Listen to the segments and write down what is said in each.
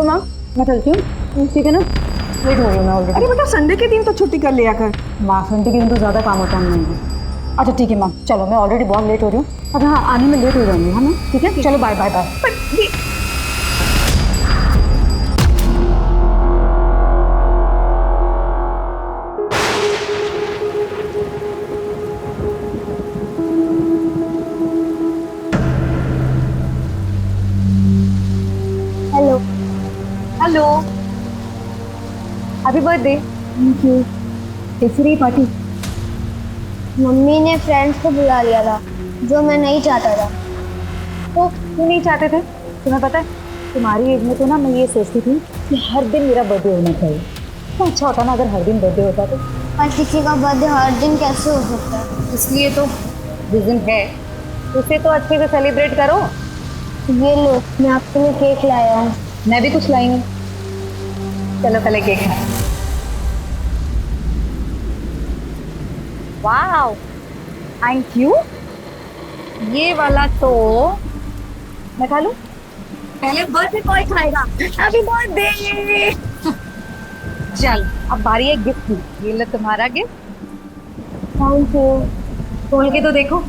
चलो माँ, मैं चलती हूँ, ठीक है ना? लेट हो गई मैं ऑलरेडी। अरे बेटा, संडे के दिन तो छुट्टी कर लिया कर। माँ, संडे के दिन तो ज़्यादा काम होता है नहीं। अच्छा ठीक है माँ, चलो मैं ऑलरेडी बहुत लेट हो रही हूँ। अच्छा हाँ, आने में लेट हो जाऊंगी, है ना? ठीक है, चलो bye bye bye. Hello. Hello, happy birthday. Thank you. कैसी रही पार्टी? मम्मी ने फ्रेंड्स को बुला लिया था, जो मैं नहीं चाहता था। तो क्यों नहीं चाहते थे? तुम्हें पता है, तुम्हारी एज में तो ना मैं ये सोचती थी कि हर दिन मेरा बर्थडे होना चाहिए। तो अच्छा होता ना अगर हर दिन बर्थडे होता तो। पर किसी का बर्थडे हर दिन कैसे हो सकता है? इसलिए तो जिस दिन है उसे तो अच्छे से सेलिब्रेट करो। ये लो, मैं आपके लिए केक लाया हूँ। मैं भी कुछ लाई हूँ। चलो पहले केक खाएं। Wow, thank you. ये वाला तो मैं खा लूं? पहले बर्थडे बॉय खाएगा। Happy birthday. चल अब बारी है गिफ्ट की। ये लो तुम्हारा गिफ्ट। Thank you. खोल के तो देखो।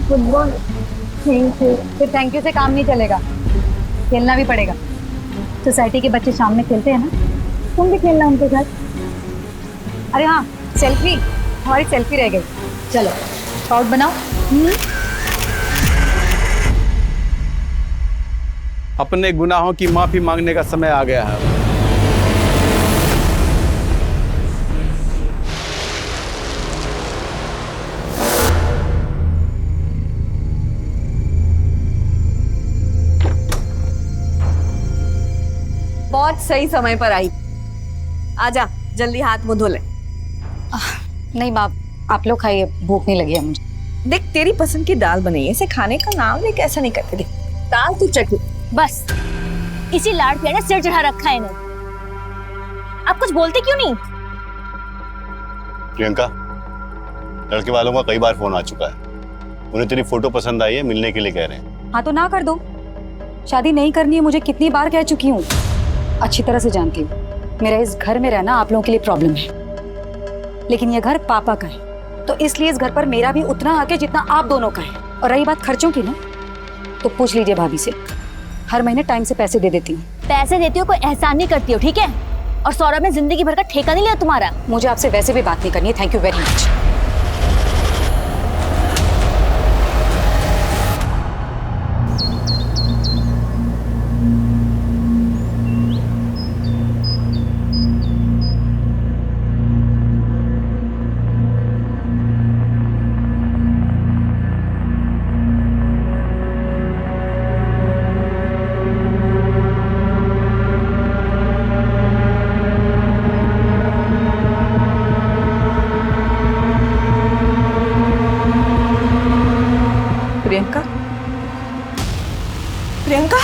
फुटबॉल। Thank you. फिर थैंक यू से काम नहीं चलेगा, खेलना भी पड़ेगा। सोसाइटी के बच्चे शाम में खेलते हैं ना, तुम भी खेलना उनके साथ। अरे हाँ, सेल्फी, हमारी सेल्फी रह गई। चलो स्काउट बनाओ। अपने गुनाहों की माफी मांगने का समय आ गया है। बहुत सही समय पर आई। आजा, जल्दी हाथ मुंह धो ले। नहीं बाप, आप लोग खाइए, भूख नहीं लगी है मुझे। देख, तेरी पसंद की दाल बनी है, इसे खाने का नाम ले, कैसा नहीं करते। देख, दाल तू चख। बस इसी लाड़ प्यार ने सिर चढ़ा रखा है इन्हें। आप कुछ बोलते क्यों नहीं? प्रियंका, लड़के वालों का कई बार फोन आ चुका है, उन्हें तेरी फोटो पसंद आई है, मिलने के लिए कह रहे हैं। हाँ तो ना कर दो। शादी नहीं करनी है मुझे कितनी बार कह चुकी हूँ, अच्छी तरह से जानती हूँ। मेरा इस घर में रहना आप लोगों के लिए प्रॉब्लम है, लेकिन यह घर पापा का है, तो इसलिए इस घर पर मेरा भी उतना हक है जितना आप दोनों का है। और रही बात खर्चों की ना, तो पूछ लीजिए भाभी से, हर महीने टाइम से पैसे दे देती हूँ। पैसे देती हो, कोई एहसान नहीं करती हो, ठीक है? और सौरभ ने जिंदगी भर का ठेका नहीं लिया तुम्हारा। मुझे आपसे वैसे भी बात नहीं करनी है। Thank you very much. Priyanka, Priyanka,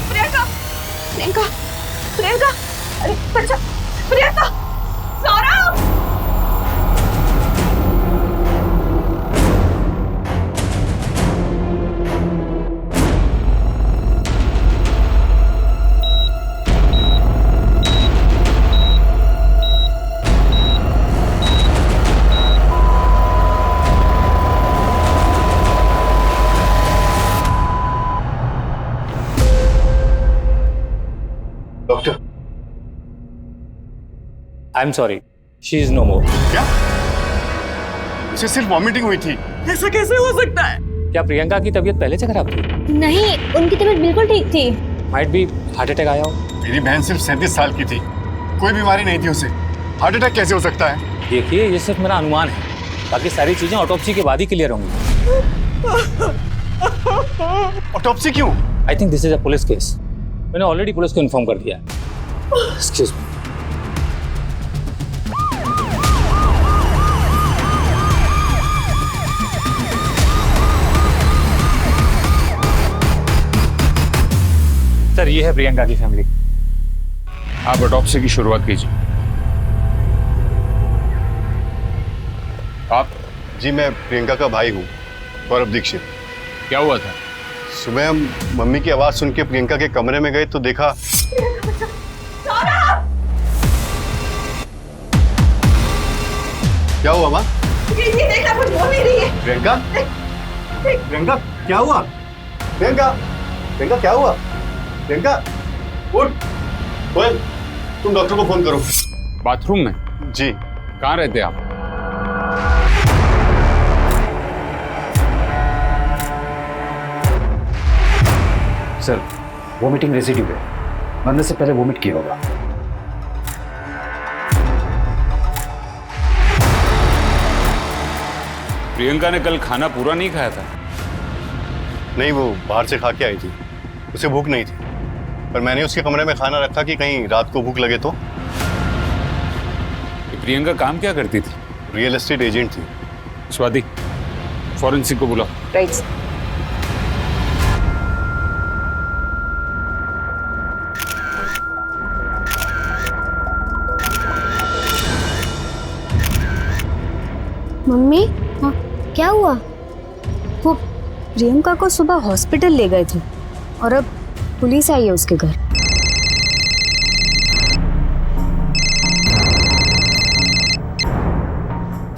Priyanka, Priyanka, Priyanka, अरे बच्चा, Priyanka, Saurabh. Doctor, I am sorry, she is no more. क्या? इसे सिर्फ वॉमिटिंग हुई थी। ऐसा कैसे हो सकता है? क्या प्रियंका की तबीयत पहले से खराब थी? नहीं, उनकी तबीयत बिल्कुल ठीक थी। माइट भी हार्ट अटैक आया हो। मेरी बहन सिर्फ 37 साल की थी, कोई बीमारी नहीं थी उसे। हार्ट अटैक कैसे हो सकता है? देखिए, ये सिर्फ मेरा अनुमान है, बाकी सारी चीजें ऑटोप्सी के बाद ही क्लियर होंगी। ऑटोप्सी क्यों? I think this is a police case. मैंने ऑलरेडी पुलिस को इन्फॉर्म कर दिया है। Excuse me. सर, ये है प्रियंका की फैमिली। आप ऑटोप्सी की शुरुआत कीजिए। आप? जी मैं प्रियंका का भाई हूँ, गौरव दीक्षित। क्या हुआ था? सुबह हम मम्मी की आवाज सुन के प्रियंका के कमरे में गए तो देखा। क्या हुआ माँ? ये देखना, कुछ बोल नहीं रही है। प्रियंका, प्रियंका क्या हुआ? प्रियंका, प्रियंका क्या हुआ? प्रियंका उठ। कोयल, तुम डॉक्टर को फोन करो। बाथरूम में? जी। कहाँ रहते आप? सर, वोमिटिंग रेसिड्यू है, मरने से पहले वोमिट किया होगा। प्रियंका ने कल खाना पूरा नहीं खाया था? नहीं, वो बाहर से खा के आई थी, उसे भूख नहीं थी, पर मैंने उसके कमरे में खाना रखा कि कहीं रात को भूख लगे तो। प्रियंका काम क्या करती थी? रियल एस्टेट एजेंट थी। स्वाति, फॉरेंसिक को बुलाओ। राइट। मम्मी, हाँ, क्या हुआ? वो प्रियंका को सुबह हॉस्पिटल ले गए थे और अब पुलिस आई है उसके घर।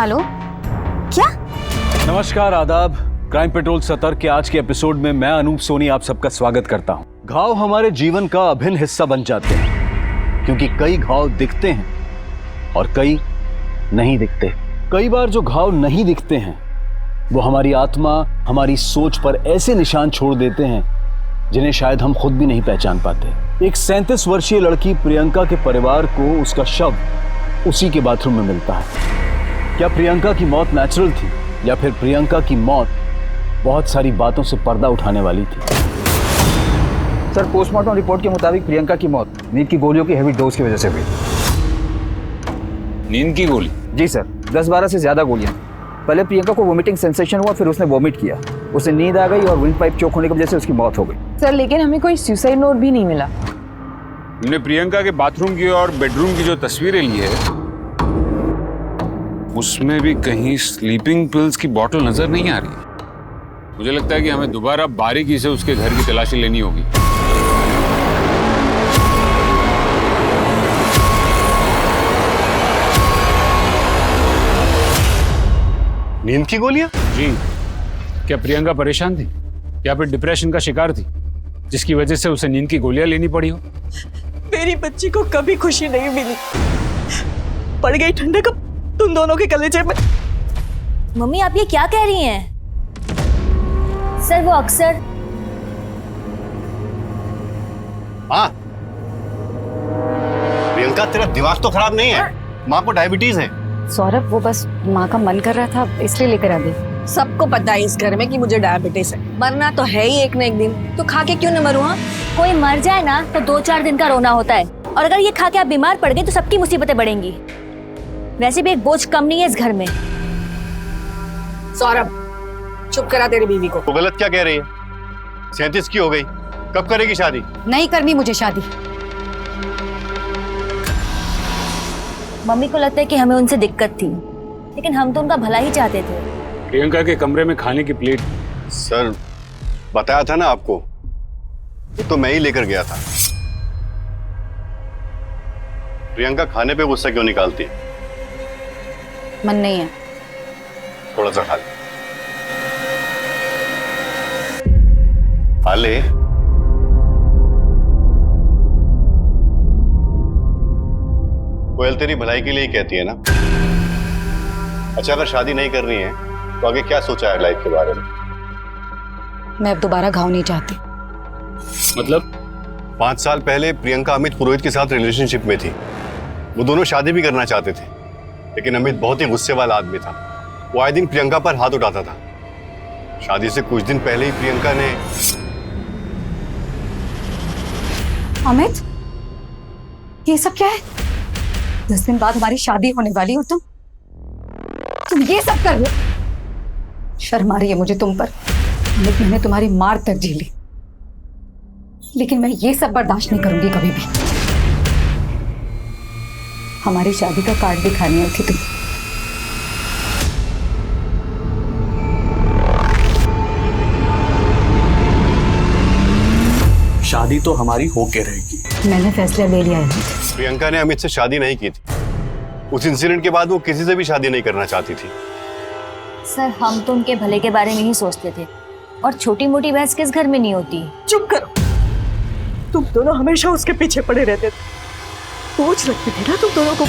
हेलो, क्या? नमस्कार, आदाब। क्राइम पेट्रोल सतर्क के आज के एपिसोड में मैं अनूप सोनी आप सबका स्वागत करता हूं। घाव हमारे जीवन का अभिन्न हिस्सा बन जाते हैं क्योंकि कई घाव दिखते हैं और कई नहीं दिखते। कई बार जो घाव नहीं दिखते हैं वो हमारी आत्मा, हमारी सोच पर ऐसे निशान छोड़ देते हैं जिन्हें शायद हम खुद भी नहीं पहचान पाते। एक 37 वर्षीय लड़की प्रियंका के परिवार को उसका शव उसी के बाथरूम में मिलता है। क्या प्रियंका की मौत नेचुरल थी या फिर प्रियंका की मौत बहुत सारी बातों से पर्दा उठाने वाली थी? सर, पोस्टमार्टम रिपोर्ट के मुताबिक प्रियंका की मौत नींद की गोलियों की हेवी डोज की वजह से हुई। नींद की गोली? जी सर, 10-12 से ज्यादा गोलियां। पहले प्रियंका को वोमिटिंग सेंसेशन हुआ, फिर उसने वोमिट किया, उसे नींद आ गई और विंड पाइप चोक होने की वजह से उसकी मौत हो गई। सर, लेकिन हमें कोई सुसाइड नोट भी नहीं मिला। हमने प्रियंका के बाथरूम की और बेडरूम की जो तस्वीरें ली है उसमें भी कहीं स्लीपिंग पिल्स की बोतल नजर नहीं आ रही। मुझे लगता है कि हमें दोबारा बारीकी से उसके घर की तलाशी लेनी होगी। नींद की गोलियां? जी। क्या प्रियंका परेशान थी या फिर डिप्रेशन का शिकार थी जिसकी वजह से उसे नींद की गोलियां लेनी पड़ी हो? मेरी बच्ची को कभी खुशी नहीं मिली, पड़ गई ठंडक तुम दोनों के कलेजे में। मम्मी, आप ये क्या कह रही हैं? सर, वो अक्सर हाँ, प्रियंका तेरा दिमाग तो खराब नहीं है, माँ को डायबिटीज है। सौरभ, वो बस माँ का मन कर रहा था इसलिए लेकर आ गई। सबको पता है इस घर में कि मुझे डायबिटीज है, मरना तो है ही एक न एक दिन, तो खा के क्यों न मरूं? हाँ, कोई मर जाए ना तो 2-4 दिन का रोना होता है, और अगर ये खा के आप बीमार पड़ गए तो सबकी मुसीबतें बढ़ेंगी। वैसे भी एक बोझ कम नहीं है इस घर में। सौरभ, चुप करा तेरी बीवी को। तो गलत क्या कह रही है? 37 की हो गई, कब करेगी शादी? नहीं करनी मुझे शादी। मम्मी को लगता है कि हमें उनसे दिक्कत थी, लेकिन हम तो उनका भला ही चाहते थे। प्रियंका के कमरे में खाने की प्लेट? सर, बताया था ना आपको, वो तो मैं ही लेकर गया था। प्रियंका खाने पे गुस्सा क्यों निकालती है? मन नहीं है। थोड़ा सा खा ले। खा ले। कोयल तेरी भलाई के लिए ही कहती है ना। अच्छा, अगर शादी नहीं करनी है तो आगे क्या सोचा है लाइफ के बारे में? मैं अब दोबारा घाव नहीं चाहती। मतलब? 5 साल पहले प्रियंका अमित पुरोहित के साथ रिलेशनशिप में थी। वो दोनों शादी भी करना चाहते थे, लेकिन अमित बहुत ही गुस्से वाला आदमी था। वो आए दिन प्रियंका पर हाथ उठाता था। शादी से कुछ दिन पहले ही प्रियंका ने... अमित, ये सब क्या है? 10 दिन बाद हमारी शादी होने वाली हो, तुम ये सब कर रहे हो? शर्म आ रही है मुझे तुम पर। अमित, मैंने तुम्हारी मार तक झेली, लेकिन मैं ये सब बर्दाश्त नहीं करूंगी कभी भी। हमारी शादी का कार्ड दिखाने आई थी तुम। शादी तो हमारी होके रहेगी। मैंने फैसला ले लिया है। प्रियंका ने अमित से शादी नहीं की थी। उस इंसिडेंट के बाद वो किसी से भी शादी नहीं करना चाहती थी। सर हम तो उनके भले के बारे में ही सोचते थे, और छोटी मोटी बहस किस घर में नहीं होती। चुप करो। तुम दोनों हमेशा उसके पीछे पड़े रहते थे। सोच रखती थी ना तुम दोनों को।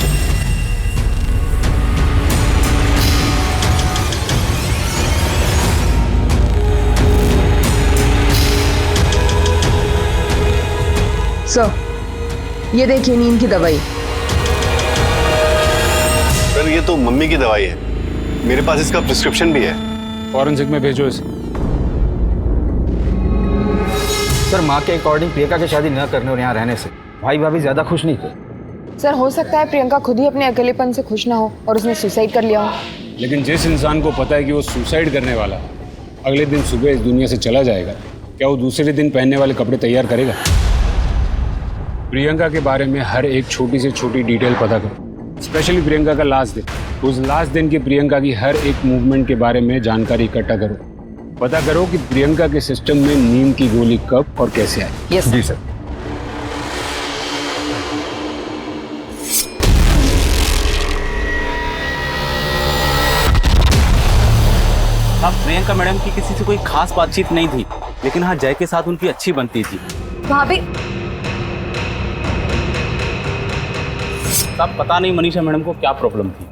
सर ये देखिए नींद की दवाई। सर ये तो मम्मी की दवाई है, मेरे पास इसका प्रिस्क्रिप्शन भी है। फॉरेंसिक में भेजो इसे। सर माँ के अकॉर्डिंग प्रियंका की शादी न करने और यहाँ रहने से भाई भाभी ज्यादा खुश नहीं थे। सर हो सकता है प्रियंका खुद ही अपने अकेलेपन से खुश ना हो और उसने सुसाइड कर लिया हो। लेकिन जिस इंसान को पता है कि वो सुसाइड करने वाला है, अगले दिन सुबह इस दुनिया से चला जाएगा, क्या वो दूसरे दिन पहनने वाले कपड़े तैयार करेगा? प्रियंका के बारे में हर एक छोटी से छोटी डिटेल पता करो, स्पेशली प्रियंका का लास्ट दिन। उस लास्ट दिन की प्रियंका की हर एक मूवमेंट के बारे में जानकारी इकट्ठा करो। पता करो कि प्रियंका के सिस्टम में नींद की गोली कब और कैसे आई। यस जी सर। हाँ, प्रियंका मैडम की किसी से कोई खास बातचीत नहीं थी, लेकिन हाँ जय के साथ उनकी अच्छी बनती थी। भाभी तब पता नहीं मनीषा मैडम को क्या प्रॉब्लम थी।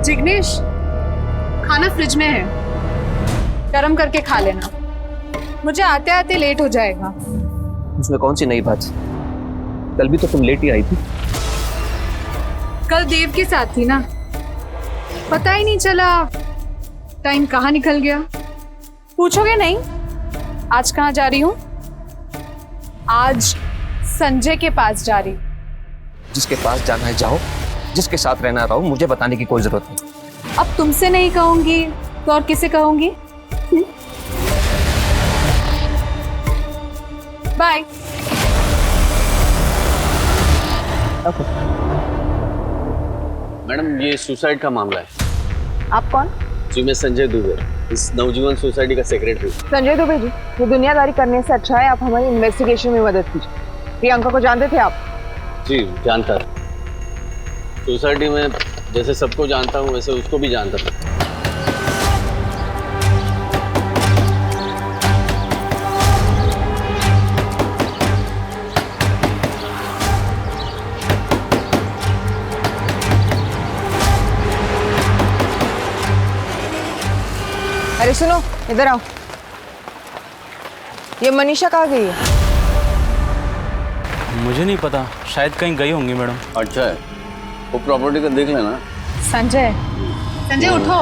जिग्नेश खाना फ्रिज में है, गरम करके खा लेना, मुझे आते आते लेट हो जाएगा। उसमें कौन सी नई बात? कल भी तो तुम लेट ही आई थी। कल देव के साथ थी ना, पता ही नहीं चला टाइम कहाँ निकल गया। पूछोगे नहीं आज कहाँ जा रही हूँ? आज संजय के पास जा रही। जिसके पास जाना है जाओ, जिसके साथ रहना रहो, मुझे बताने की कोई जरूरत नहीं। अब तुमसे नहीं कहूंगी तो और किसे कहूंगी? बाय। मैडम ये सुसाइड का मामला है। आप कौन? जी मैं संजय दुबे, इस नवजीवन सोसाइटी का सेक्रेटरी। संजय दुबे जी, ये दुनियादारी करने से अच्छा है आप हमारी इन्वेस्टिगेशन में मदद कीजिए। प्रियंका को जानते थे आप? जी जानता था। सोसाइटी में जैसे सबको जानता हूँ वैसे उसको भी जानता था। अरे सुनो इधर आओ, ये मनीषा कहाँ गई है? मुझे नहीं पता, शायद कहीं गई होंगी मैडम। अच्छा है, वो प्रॉपर्टी का देख लेना। संजय, संजय उठो।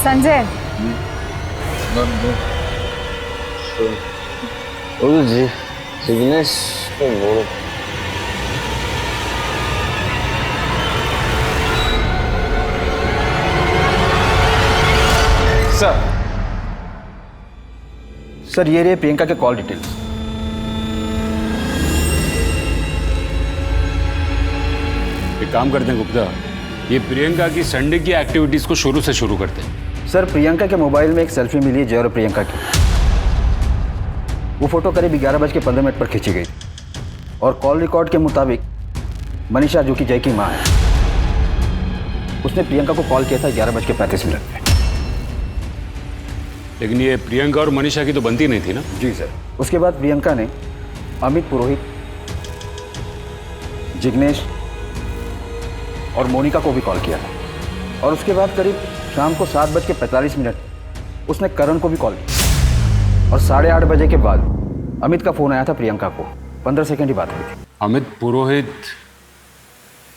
संजय जी जिग्नेश को बोलो। सर ये रही प्रियंका के कॉल डिटेल्स। एक काम करते हैं गुप्ता, ये प्रियंका की संडे की एक्टिविटीज को शुरू से शुरू करते हैं। सर प्रियंका के मोबाइल में एक सेल्फी मिली है जय और प्रियंका की। वो फोटो करीब 11:15 पर खींची गई और कॉल रिकॉर्ड के मुताबिक मनीषा जो कि जय की माँ है, उसने प्रियंका को कॉल किया था 11:35 में। लेकिन ये प्रियंका और मनीषा की तो बनती नहीं थी ना? जी सर। उसके बाद प्रियंका ने अमित पुरोहित, जिग्नेश और मोनिका को भी कॉल किया था और उसके बाद करीब शाम को 7:45 उसने करण को भी कॉल किया और 8:30 बजे के बाद अमित का फोन आया था प्रियंका को। 15 सेकंड ही बात हुई थी। अमित पुरोहित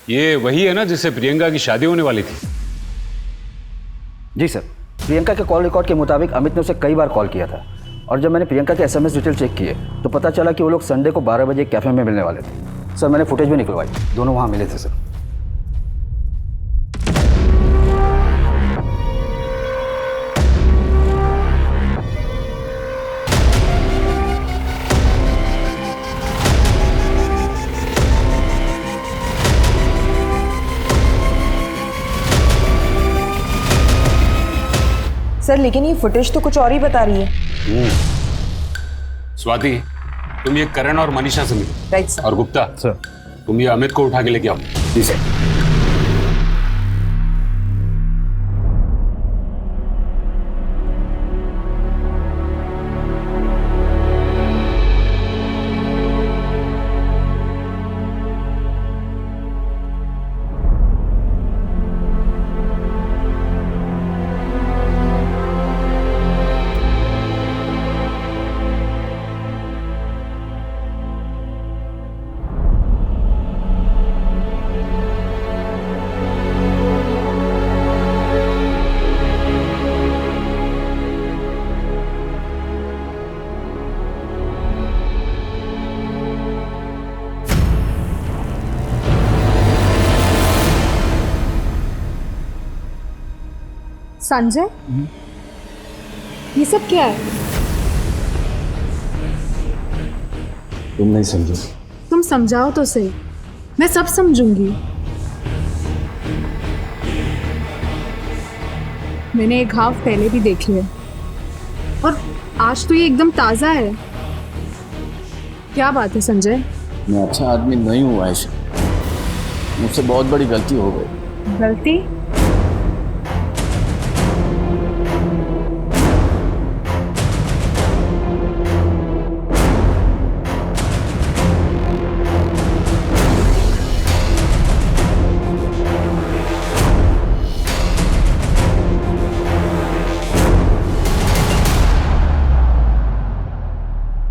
ये वही है ना जिससे प्रियंका की शादी होने वाली थी? जी सर। प्रियंका के कॉल रिकॉर्ड के मुताबिक अमित ने उसे कई बार कॉल किया था और जब मैंने प्रियंका के SMS डिटेल चेक किए तो पता चला कि वो लोग संडे को 12 बजे कैफे में मिलने वाले थे। सर मैंने फुटेज भी निकलवाई, दोनों वहाँ मिले थे सर। सर लेकिन ये फुटेज तो कुछ और ही बता रही है। स्वाति, तुम ये करण और मनीषा से मिलो। Right sir. और गुप्ता सर, तुम ये अमित को उठा के लेके आओ। जी सर। संजय, ये सब क्या है? तुम नहीं समझो। तुम समझाओ तो सही, मैं सब समझूंगी। मैंने एक घाव पहले भी देख लिया और आज तो ये एकदम ताजा है। क्या बात है संजय? मैं अच्छा आदमी नहीं हूँ आयशा, मुझसे बहुत बड़ी गलती हो गई। गलती?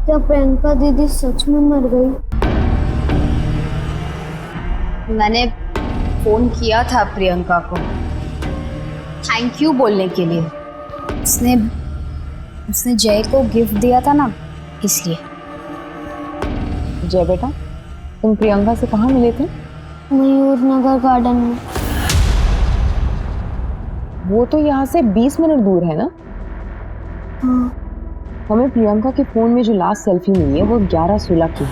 क्या प्रियंका दीदी सच में मर गई? मैंने फोन किया था प्रियंका को थैंक यू बोलने के लिए। उसने जय को गिफ्ट दिया था ना, इसलिए। जय बेटा, तुम प्रियंका से कहाँ मिले थे? मयूर नगर गार्डन में। वो तो यहाँ से 20 मिनट दूर है ना? हाँ। हमें प्रियंका के फोन में जो लास्ट सेल्फी मिली है वो 11:16 की है।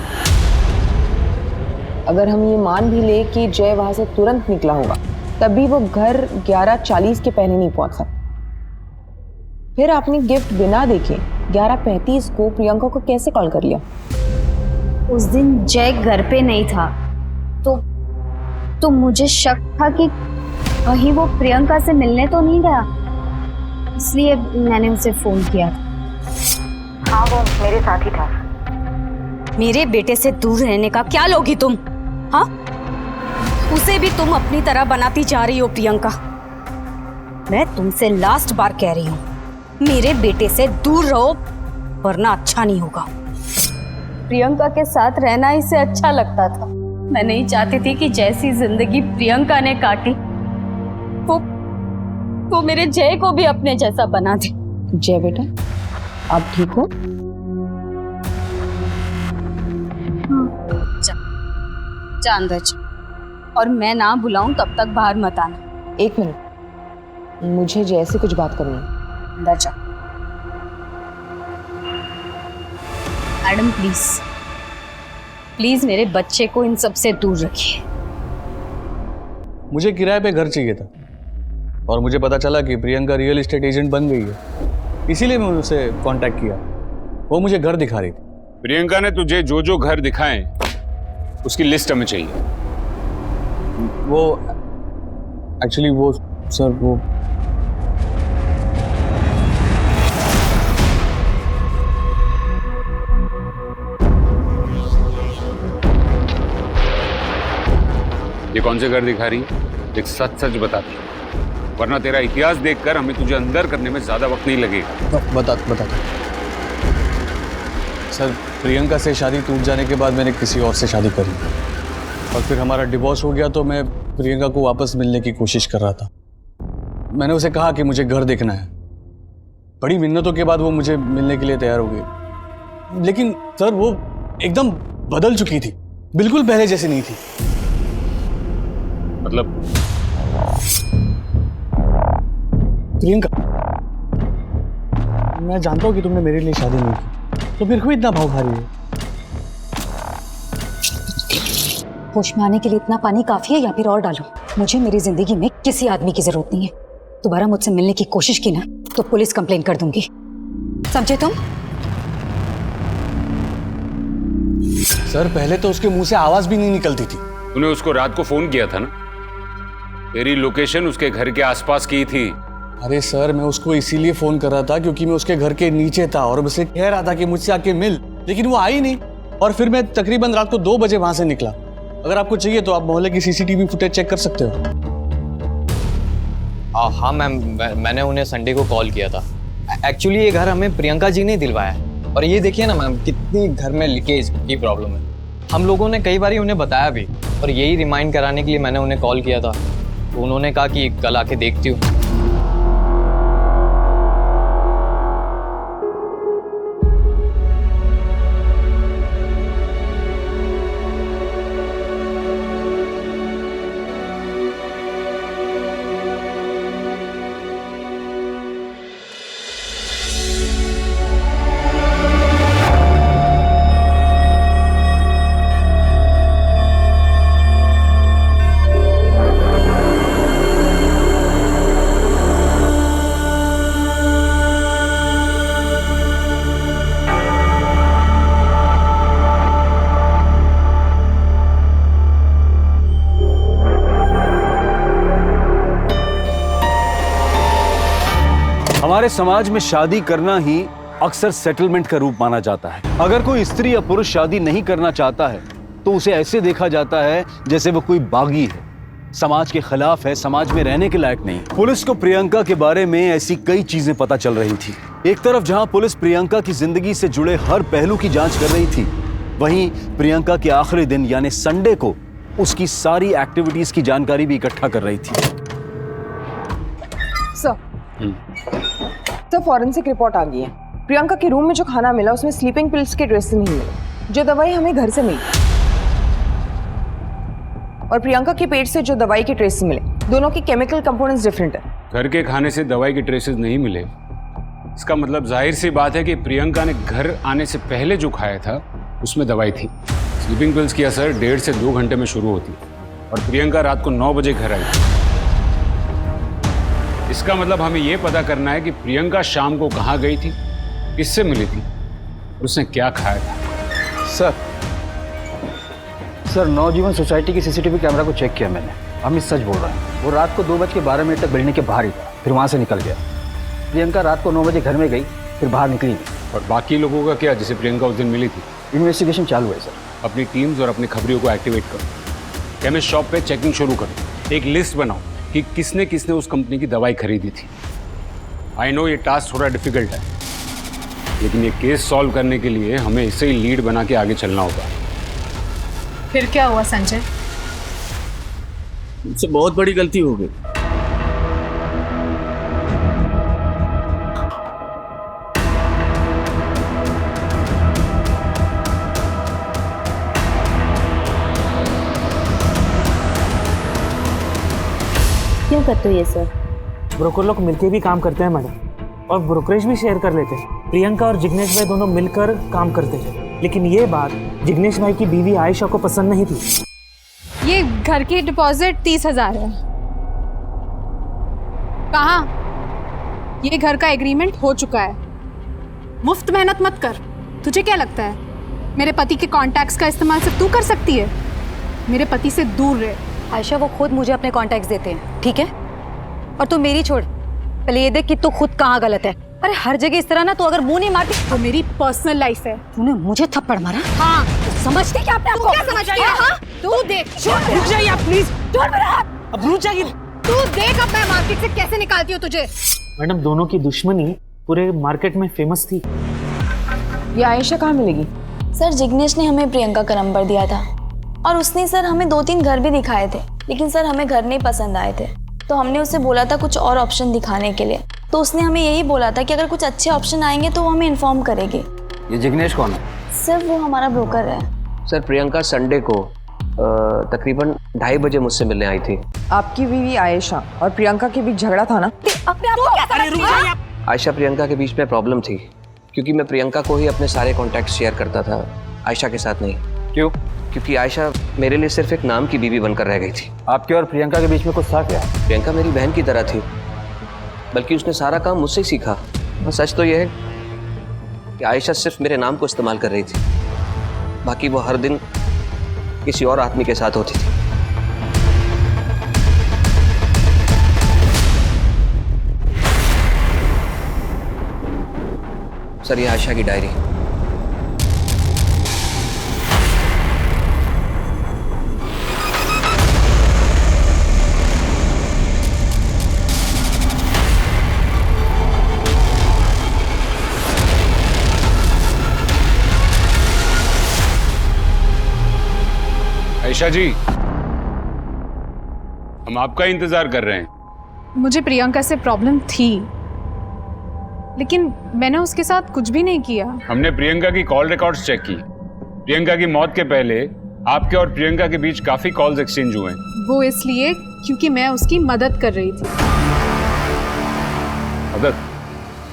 अगर हम ये मान भी ले कि जय वहां से तुरंत निकला होगा, तभी वो घर 11:40 के पहले नहीं पहुंच सकता। फिर आपने गिफ्ट बिना देखे 11:35 को प्रियंका को कैसे कॉल कर लिया? उस दिन जय घर पे नहीं था, तो मुझे शक था कि कहीं वो प्रियंका से मिलने तो नहीं गया, इसलिए मैंने उसे फोन किया था। हाँ, वो मेरे साथ ही था। मेरे बेटे से दूर रहने का क्या लोगी तुम? हाँ, उसे भी तुम अपनी तरह बनाती जा रही हो प्रियंका। मैं तुमसे लास्ट बार कह रही हूँ, मेरे बेटे से दूर रहो वरना अच्छा नहीं होगा। प्रियंका के साथ रहना इसे अच्छा लगता था। मैं नहीं चाहती थी कि जैसी जिंदगी प्रियंका ने काटी वो मेरे जय को भी अपने जैसा बना दे। जय बेटा, आप ठीक हो? जा अंदर जा, और मैं ना बुलाऊं तब तक बाहर मत आना। 1 मिनट, मुझे जय से कुछ बात करनी है। अंदर जा। मैडम प्लीज मेरे बच्चे को इन सब से दूर रखिए। मुझे किराए पे घर चाहिए था और मुझे पता चला कि प्रियंका रियल एस्टेट एजेंट बन गई है, इसीलिए मैं उसे कांटेक्ट किया। वो मुझे घर दिखा रही थी। प्रियंका ने तुझे जो जो घर दिखाए उसकी लिस्ट हमें चाहिए। वो एक्चुअली वो सर वो ये कौन से घर दिखा रही है? एक सच सच बताती, वरना तेरा इतिहास देखकर हमें तुझे अंदर करने में ज्यादा वक्त नहीं लगेगा। बता सर, प्रियंका से शादी टूट जाने के बाद मैंने किसी और से शादी करी और फिर हमारा डिवोर्स हो गया, तो मैं प्रियंका को वापस मिलने की कोशिश कर रहा था। मैंने उसे कहा कि मुझे घर देखना है। बड़ी मिन्नतों के बाद वो मुझे मिलने के लिए तैयार हो गई, लेकिन सर वो एकदम बदल चुकी थी, बिल्कुल पहले जैसी नहीं थी। मतलब? प्रियंका, मैं जानता हूँ कि तुमने मेरे लिए शादी नहीं की, तो फिर क्यों इतना भाव खा रही है? होश में आने के लिए इतना पानी काफी है या फिर और डालो? मुझे मेरी जिंदगी में किसी आदमी की जरूरत नहीं है। दोबारा मुझसे मिलने की कोशिश की ना तो पुलिस कंप्लेन कर दूंगी, समझे तुम? सर पहले तो उसके मुंह से आवाज भी नहीं निकलती थी। तूने उसको रात को फोन किया था ना? तेरी लोकेशन उसके घर के आसपास की थी। अरे सर मैं उसको इसीलिए फोन कर रहा था क्योंकि मैं उसके घर के नीचे था और उसे कह रहा था कि मुझसे आके मिल, लेकिन वो आई नहीं। और फिर मैं तकरीबन रात को 2 बजे वहां से निकला। अगर आपको चाहिए तो आप मोहल्ले की सीसीटीवी फुटेज चेक कर सकते हो। हाँ मैम, मैंने उन्हें संडे को कॉल किया था। एक्चुअली ये घर हमें प्रियंका जी ने दिलवाया है। और ये देखिए ना मैम, कितनी घर में लीकेज की प्रॉब्लम है। हम लोगों ने कई बार उन्हें बताया भी, और यही रिमाइंड कराने के लिए मैंने उन्हें कॉल किया था। तो उन्होंने कहा कि कल आके देखती हूँ। हमारे समाज में शादी करना ही अक्सर सेटलमेंट का रूप माना जाता है। अगर कोई स्त्री या पुरुष शादी नहीं करना चाहता है तो उसे ऐसे देखा जाता है जैसे वो कोई बागी है, समाज के खिलाफ है, समाज में रहने के लायक नहीं। पुलिस को प्रियंका के बारे में ऐसी कई चीजें पता चल रही थी। एक तरफ जहां पुलिस प्रियंका की जिंदगी से जुड़े हर पहलू की जांच कर रही थी, वहीं प्रियंका के आखिरी दिन यानी संडे को उसकी सारी एक्टिविटीज की जानकारी भी इकट्ठा कर रही थी। सर फॉरेंसिक रिपोर्ट आ गई है। प्रियंका के रूम में जो खाना मिला उसमें स्लीपिंग पिल्स के ट्रेसेस नहीं मिले, जो दवाई हमें घर से मिली। और प्रियंका के पेट से जो दवाई के ट्रेसेस मिले, दोनों के केमिकल कंपोनेंट्स डिफरेंट है। घर के खाने से दवाई के ट्रेसेस नहीं मिले, इसका मतलब जाहिर सी बात है कि प्रियंका ने घर आने से पहले जो खाया था उसमें दवाई थी। स्लीपिंग पिल्स की असर 1.5 से 2 घंटे में शुरू होती और प्रियंका रात को 9 बजे घर आई। इसका मतलब हमें यह पता करना है कि प्रियंका शाम को कहाँ गई थी, किससे मिली थी, उसने क्या खाया था। सर नवजीवन सोसाइटी की सीसीटीवी कैमरा को चेक किया मैंने। अमित सच बोल रहा है। वो रात को 2:12 तक बिल्डिंग के बाहर ही था, फिर वहाँ से निकल गया। प्रियंका रात को 9 बजे घर में गई, फिर बाहर निकली नहीं। और बाकी लोगों का क्या, जिसे प्रियंका उस दिन मिली थी? इन्वेस्टिगेशन चालू है सर। अपनी टीम्स और अपनी खबरियों को एक्टिवेट करो। केमिस्ट शॉप पे चेकिंग शुरू करो। एक लिस्ट बनाओ कि किसने किसने उस कंपनी की दवाई खरीदी थी। आई नो ये टास्क थोड़ा डिफिकल्ट है, लेकिन ये केस सॉल्व करने के लिए हमें इसे ही लीड बना के आगे चलना होगा। फिर क्या हुआ संजय? मुझसे बहुत बड़ी गलती हो गई। क्यों करते हो ये सर? ब्रोकर लोग मिलके भी काम करते हैं मैडम, और ब्रोकरेज भी शेयर कर लेते हैं। प्रियंका और जिग्नेश भाई दोनों मिलकर काम करते हैं, लेकिन ये बात जिग्नेश भाई की बीवी आयशा को पसंद नहीं थी। ये घर की डिपॉजिट 30,000 है। कहाँ? ये घर का एग्रीमेंट हो चुका है। मुफ्त मेहनत मत कर। तुझे क्या लगता है मेरे पति के कॉन्टैक्ट्स का इस्तेमाल सिर्फ तू कर सकती है? मेरे पति से दूर रहे। आयशा वो खुद मुझे अपने कॉन्टैक्ट्स देते हैं, ठीक है? और तू मेरी छोड़, पहले ये देख कि तू खुद कहाँ गलत है। अरे हर जगह इस तरह ना तू अगर मुंह नहीं मारती। वो मेरी पर्सनल लाइफ है। तूने मुझे थप्पड़ मारा? हाँ। समझती क्या अपने आप को? क्या समझ रही है? हाँ? तू देख। रुक जाइए आप प्लीज। छोड़ मेरा हाथ। अब रुक जाइए। तू देख अब मैं मार्केट से कैसे निकालती हूँ तुझे। मैडम दोनों की दुश्मनी पूरे मार्केट में फेमस थी। ये आयशा कहाँ मिलेगी? सर जिग्नेश ने हमें प्रियंका का नंबर दिया था, और उसने सर हमें 2-3 घर भी दिखाए थे, लेकिन सर हमें घर नहीं पसंद आए थे। तो हमने उसे बोला था कुछ और ऑप्शन दिखाने के लिए, तो उसने हमें यही बोला था कि अगर कुछ अच्छे ऑप्शन आएंगे तो वो हमें इन्फॉर्म करेगी। ये जिग्नेश कौन है? सर वो हमारा ब्रोकर है। सर प्रियंका संडे को तकरीबन 2:30 बजे मुझसे मिलने आई थी। आपकी बीवी आयशा और प्रियंका के बीच झगड़ा था ना? आयशा प्रियंका के बीच में प्रॉब्लम थी, क्योंकि मैं प्रियंका को ही अपने सारे कॉन्टैक्ट शेयर करता था, आयशा के साथ नहीं। क्यों? क्योंकि आयशा मेरे लिए सिर्फ एक नाम की बीवी बनकर रह गई थी। आपके और प्रियंका के बीच में कुछ था क्या? प्रियंका मेरी बहन की तरह थी, बल्कि उसने सारा काम मुझसे ही सीखा। और सच तो यह है कि आयशा सिर्फ मेरे नाम को इस्तेमाल कर रही थी, बाकी वो हर दिन किसी और आदमी के साथ होती थी। सर, ये आयशा की डायरी। आयशा जी, हम आपका इंतजार कर रहे हैं। मुझे प्रियंका से प्रॉब्लम थी, लेकिन मैंने उसके साथ कुछ भी नहीं किया। हमने प्रियंका की कॉल रिकॉर्ड्स चेक की। प्रियंका की मौत के पहले आपके और प्रियंका के बीच काफी कॉल्स एक्सचेंज हुए। वो इसलिए क्योंकि मैं उसकी मदद कर रही थी। मदद?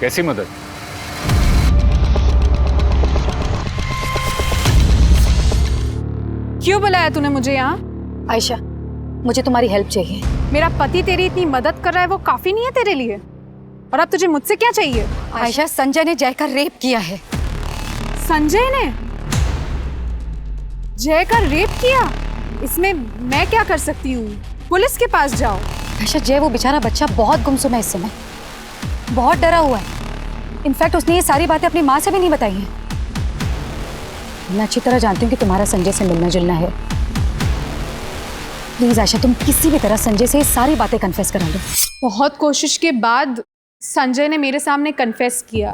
कैसी मदद? क्यों बुलाया तूने मुझे यहाँ? आयशा, मुझे तुम्हारी हेल्प चाहिए। मेरा पति तेरी इतनी मदद कर रहा है, वो काफी नहीं है तेरे लिए? और अब तुझे मुझसे क्या चाहिए? आयशा, संजय ने जय का रेप किया है। संजय ने जय का रेप किया? इसमें मैं क्या कर सकती हूँ? पुलिस के पास जाओ। आयशा, जय वो बेचारा बच्चा बहुत गुमसुम है इस समय, बहुत डरा हुआ है। इनफैक्ट उसने ये सारी बातें अपनी माँ से भी नहीं बताई हैं। मैं अच्छी तरह जानती हूँ कि तुम्हारा संजय से मिलना जुलना है। प्लीज आयशा, तुम किसी भी तरह संजय से ये सारी बातें कन्फेस करा दो। बहुत कोशिश के बाद संजय ने मेरे सामने कन्फेस किया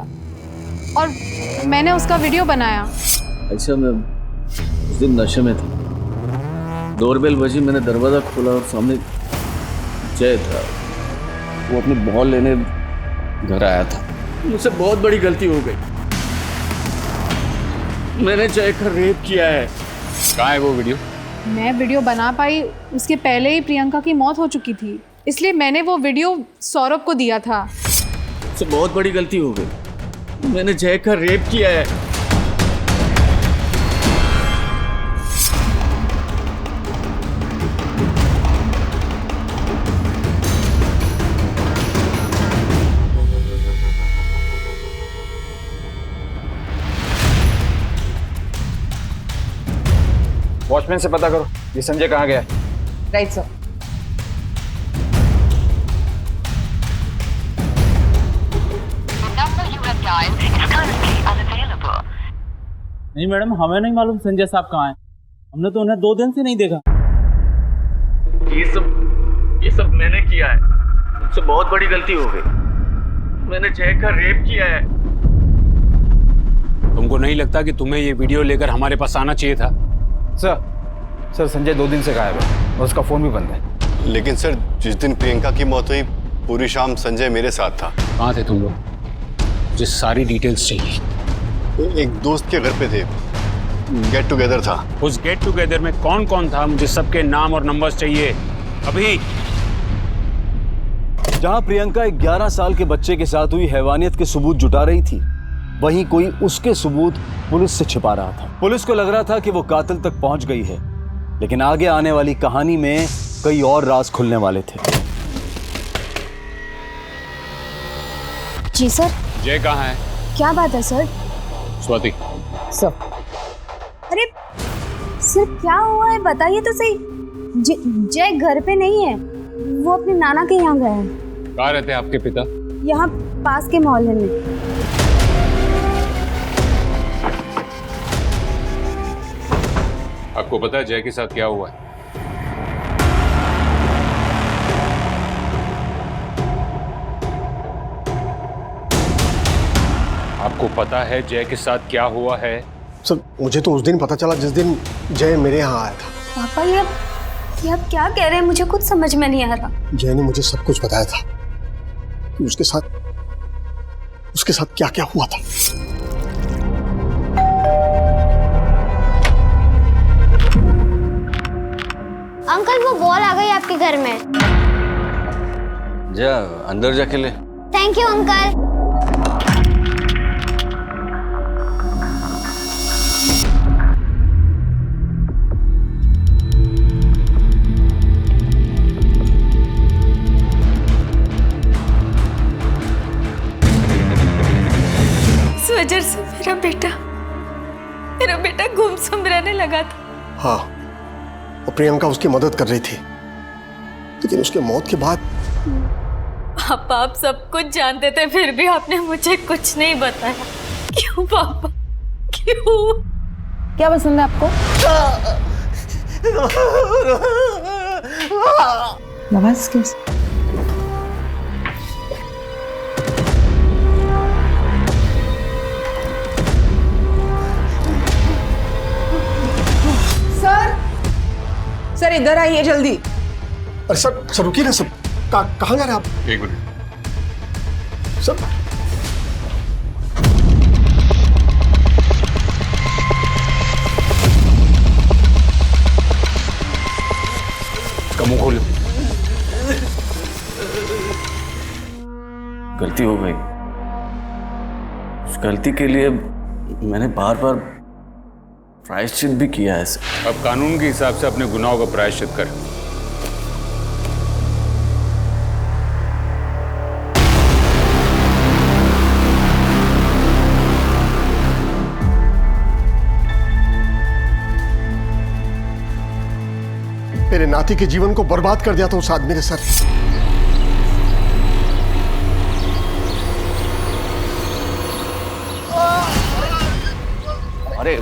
और मैंने उसका वीडियो बनाया। अच्छा, मैं उस दिन नशे में था। डोरबेल बजी, मैंने दरवाजा खोला और सामने जय था। वो अपनी बॉल लेने घर आया था। मुझसे बहुत बड़ी गलती हो गई। मैंने जय का रेप किया है। कहाँ है वो वीडियो? मैं वीडियो बना पाई उसके पहले ही प्रियंका की मौत हो चुकी थी, इसलिए मैंने वो वीडियो सौरभ को दिया था। मुझसे बहुत बड़ी गलती हो गई। मैंने जय का रेप किया है। वॉचमैन से पता करो ये संजय कहाँ गया है। Right sir. नहीं मैडम, हमें नहीं मालूम संजय साहब कहाँ हैं। हमने तो उन्हें 2 दिन से नहीं देखा। ये सब मैंने किया है। मुझसे बहुत बड़ी गलती हो गई। मैंने जय का रेप किया है। तुमको नहीं लगता कि तुम्हें ये वीडियो लेकर हमारे पास आना चाहिए था? सर संजय 2 दिन से गायब है और उसका फोन भी बंद है। लेकिन सर, जिस दिन प्रियंका की मौत हुई पूरी शाम संजय मेरे साथ था। कहाँ थे तुम लोग? मुझे सारी डिटेल्स चाहिए। एक दोस्त के घर पे थे, गेट टुगेदर था। उस गेट टुगेदर में कौन कौन था? मुझे सबके नाम और नंबर्स चाहिए अभी। जहां प्रियंका एक 11 साल के बच्चे के साथ हुई हैवानियत के सबूत जुटा रही थी, वहीं कोई उसके सबूत पुलिस से छिपा रहा था। पुलिस को लग रहा था कि वो कातिल तक पहुंच गई है, लेकिन आगे आने वाली कहानी में कई और राज खुलने वाले थे। जी सर। जय कहाँ है? क्या बात है सर? स्वाति। सर। अरे सर, क्या हुआ है बताइए तो सही। जय घर पे नहीं है, वो अपने नाना के यहाँ गए हैं। कहाँ रहते हैं आपके पिता? यहाँ पास के मोहल्ले में। आपको पता है जय के साथ क्या हुआ है? आपको पता है जय के साथ क्या हुआ है? सर, मुझे तो उस दिन पता चला जिस दिन जय मेरे यहाँ आया था। पापा, ये आप क्या कह रहे हैं? मुझे कुछ समझ में नहीं आ रहा। जय ने मुझे सब कुछ बताया था कि उसके साथ क्या क्या हुआ था। अंकल, वो बॉल आ गई आपके घर में। जा अंदर जाके ले। Thank you uncle. मेरा बेटा गुमसुम रहने लगा था। हाँ, और प्रियंका उसकी मदद कर रही थी, लेकिन उसके मौत के बाद पापा आप सब कुछ जानते थे, फिर भी आपने मुझे कुछ नहीं बताया। क्यों पापा, क्यों? क्या पसंद है आपको? नवाज किस? सर इधर आइए जल्दी। अरे सर रुकिए ना सर, कहाँ जा रहे हैं आप? एक मिनट सर। इसका मुंह खोलो। गलती हो गई। उस गलती के लिए मैंने बार बार प्रायश्चित भी किया है सर। अब कानून के हिसाब से अपने गुनाहों का प्रायश्चित कर। मेरे नाती के जीवन को बर्बाद कर दिया था उस आदमी ने सर। अरे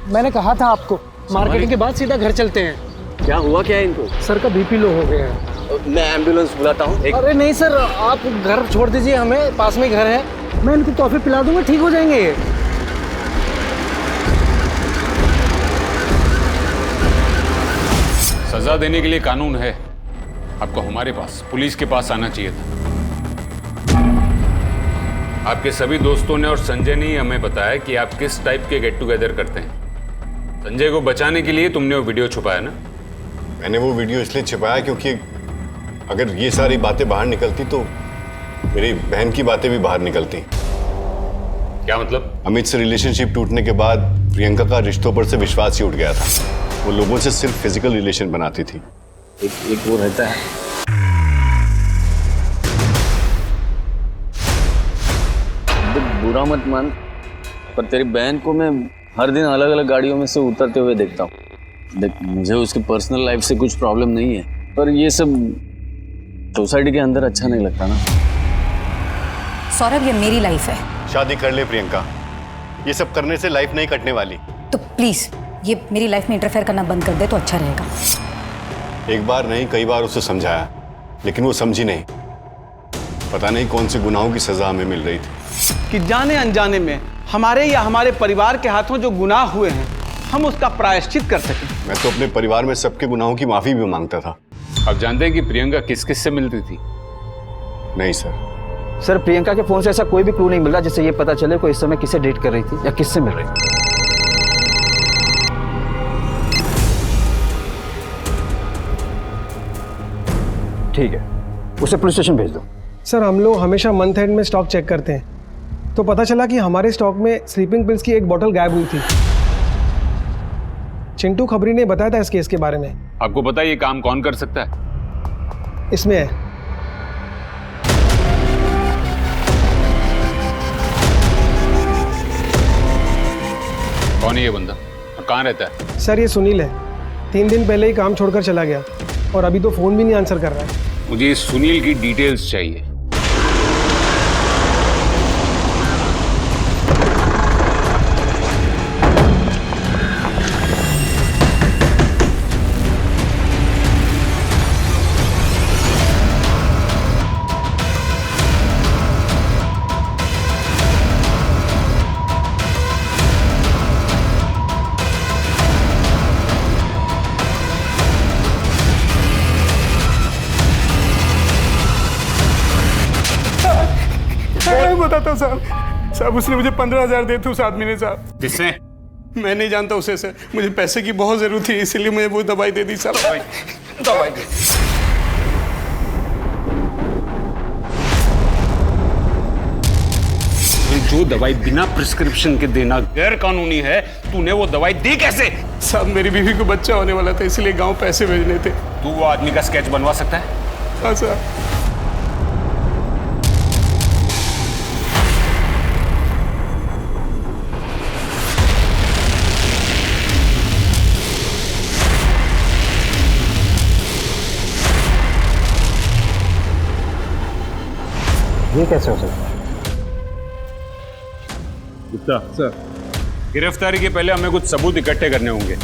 मैंने कहा था आपको, मार्केटिंग के बाद सीधा घर चलते हैं। क्या हुआ क्या है इनको? सर का बीपी लो हो गया है। मैं एम्बुलेंस बुलाता हूँ। अरे नहीं सर, आप घर छोड़ दीजिए, हमें पास में घर है, मैं इनको कॉफी पिला दूंगा, ठीक हो जाएंगे ये। सजा देने के लिए कानून है। आपको हमारे पास, पुलिस के पास आना चाहिए था। आपके सभी दोस्तों ने और संजय ने ही हमें बताया कि आप किस टाइप के गेट टुगेदर करते हैं। संजय को बचाने के लिए तुमने वो वीडियो छुपाया ना? मैंने वो वीडियो इसलिए छिपाया क्योंकि अगर ये सारी बातें बाहर निकलती तो मेरी बहन की बातें भी बाहर निकलती। क्या मतलब? अमित से रिलेशनशिप टूटने के बाद प्रियंका का रिश्तों पर से विश्वास ही उठ गया था। वो लोगों से सिर्फ फिजिकल रिलेशन बनाती थी। एक वो रहता है। बुरा मत मान, पर तेरी बहन को मैं हर दिन अलग अलग गाड़ियों में से उतरते हुए देखता हूँ। देख, मुझे उसकी पर्सनल लाइफ से कुछ प्रॉब्लम नहीं है, पर ये सब सोसाइटी के अंदर अच्छा नहीं लगता ना। सौरभ, ये मेरी लाइफ है। शादी कर ले प्रियंका, ये सब करने से लाइफ नहीं कटने वाली। तो प्लीज ये मेरी लाइफ में इंटरफेयर करना बंद कर दे तो अच्छा रहेगा। एक बार नहीं, कई बार उसे समझाया, लेकिन वो समझी नहीं। पता नहीं कौन से गुनाहों की सजा हमें मिल रही थी कि जाने अनजाने में हमारे या हमारे परिवार के हाथों जो गुनाह हुए हैं, हम उसका प्रायश्चित कर सकें। मैं तो अपने परिवार में सबके गुनाहों की माफी भी मांगता था। आप जानते हैं कि प्रियंका किस किस से मिलती थी? नहीं सर। सर, प्रियंका के फोन से ऐसा कोई भी क्लू नहीं मिल रहा जिससे ये पता चले कोई इस समय किससे डेट कर रही थी या किससे मिल रही थी। ठीक है, उसे पुलिस स्टेशन भेज दो। सर, हम लोग हमेशा मंथ एंड में स्टॉक चेक करते हैं, तो पता चला कि हमारे स्टॉक में स्लीपिंग पिल्स की एक बोतल गायब हुई थी। चिंटू खबरी ने बताया था इस केस के बारे में। आपको पता है ये काम कौन कर सकता है? इसमें है। कौन है ये बंदा और कहाँ रहता है? सर, ये सुनील है। 3 दिन पहले ही काम छोड़कर चला गया और अभी तो फोन भी नहीं आंसर कर रहा है। मुझे इस सुनील की डिटेल्स चाहिए। बताता साहब, उसने मुझे 15,000 दिए थे उस आदमी ने साहब। किसने? मैं नहीं जानता उसे सर, मुझे पैसे की बहुत जरूरत थी, इसलिए मुझे वो दवाई दे दी साहब। दवाई दे। जो दवाई बिना प्रिस्क्रिप्शन के देना गैर कानूनी है, तूने वो दवाई दी कैसे? साहब, मेरी बीवी को बच्चा होने वाला था, इसलिए गांव पैसे भेजने थे। तू वो आदमी का स्केच बनवा सकता है? हाँ साहब। ये कैसे हो सकता है? गुप्ता सर, गिरफ्तारी के पहले हमें कुछ सबूत इकट्ठे करने होंगे।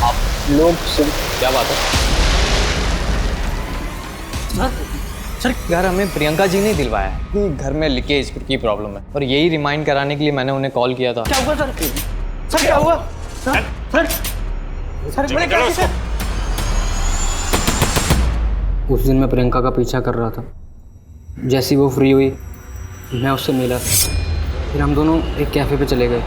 आप लोग क्या बात है सर? घर हमें प्रियंका जी ने दिलवाया है कि घर में लीकेज की प्रॉब्लम है, और यही रिमाइंड कराने के लिए मैंने उन्हें कॉल किया था। क्या हुआ सर? सर क्या हुआ? सर सर मैंने क्या किया? उस दिन मैं प्रियंका का पीछा कर रहा था। जैसी वो फ्री हुई मैं उससे मिला, फिर हम दोनों एक कैफ़े पे चले गए।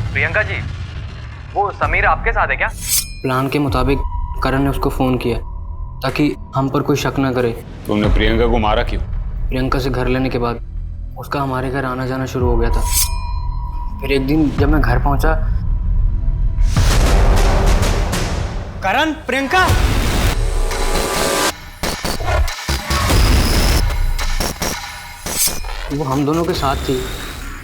प्रियंका जी, वो समीर आपके साथ है क्या? प्लान के मुताबिक करण ने उसको फ़ोन किया ताकि हम पर कोई शक न करे। तुमने प्रियंका को मारा क्यों? प्रियंका से घर लेने के बाद उसका हमारे घर आना जाना शुरू हो गया था। फिर एक दिन जब मैं घर पहुंचा, करण, प्रियंका, वो हम दोनों के साथ थी,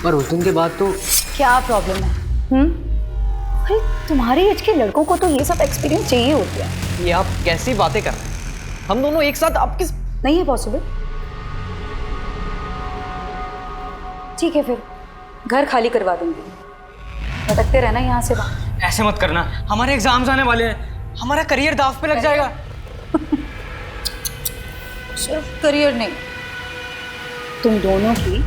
पर उस दिन के बाद तो क्या प्रॉब्लम है? अरे तुम्हारी एज के लड़कों को तो ये सब एक्सपीरियंस चाहिए होती है। ये आप कैसी बातें कर रहे हैं? हम दोनों एक साथ, आप किस? नहीं है पॉसिबल। ठीक है, फिर घर खाली करवा दूंगी, भटकते रहना यहाँ से वहाँ। ऐसे मत करना, हमारे एग्जाम्स आने वाले हैं, हमारा करियर दाव पे लग जाएगा। सिर्फ करियर नहीं, तुम दोनों की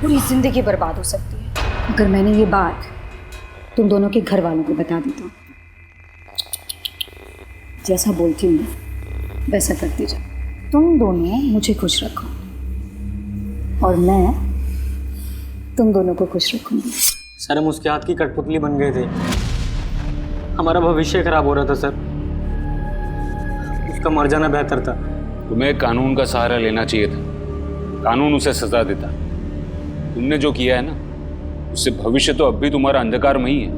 पूरी जिंदगी बर्बाद हो सकती है अगर मैंने ये बात तुम दोनों के घर वालों को बता दी तो। जैसा बोलती हूँ वैसा करती जाओ। तुम दोनों मुझे खुश रखो और मैं तुम दोनों को खुश रखूंगी। सर हम उसके हाथ की कठपुतली बन गए थे, हमारा भविष्य खराब हो रहा था सर, उसका मर जाना बेहतर था। तुम्हें कानून का सहारा लेना चाहिए था, कानून उसे सजा देता। तुमने जो किया है ना, उससे भविष्य तो अब भी तुम्हारा अंधकार में ही है।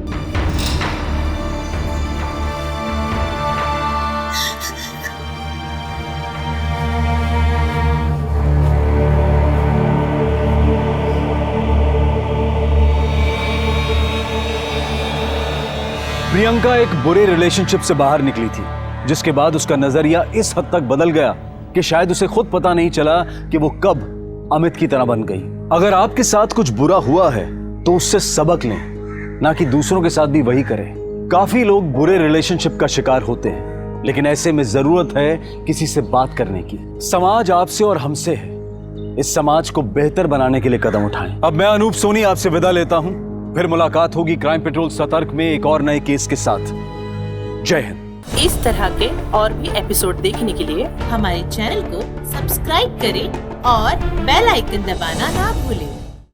प्रियंका एक बुरे रिलेशनशिप से बाहर निकली थी, जिसके बाद उसका नजरिया इस हद तक बदल गया कि शायद उसे खुद पता नहीं चला कि वो कब अमित की तरह बन गई। अगर आपके साथ कुछ बुरा हुआ है तो उससे सबक लें, ना कि दूसरों के साथ भी वही करें। काफी लोग बुरे रिलेशनशिप का शिकार होते हैं, लेकिन ऐसे में जरूरत है किसी से बात करने की। समाज आपसे और हमसे है, इस समाज को बेहतर बनाने के लिए कदम उठाएं। अब मैं अनूप सोनी आपसे विदा लेता हूं, फिर मुलाकात होगी क्राइम पेट्रोल सतर्क में एक और नए केस के साथ। जय हिंद। इस तरह के और भी एपिसोड देखने के लिए हमारे चैनल को सब्सक्राइब करें और बेल आइकन दबाना ना भूलें।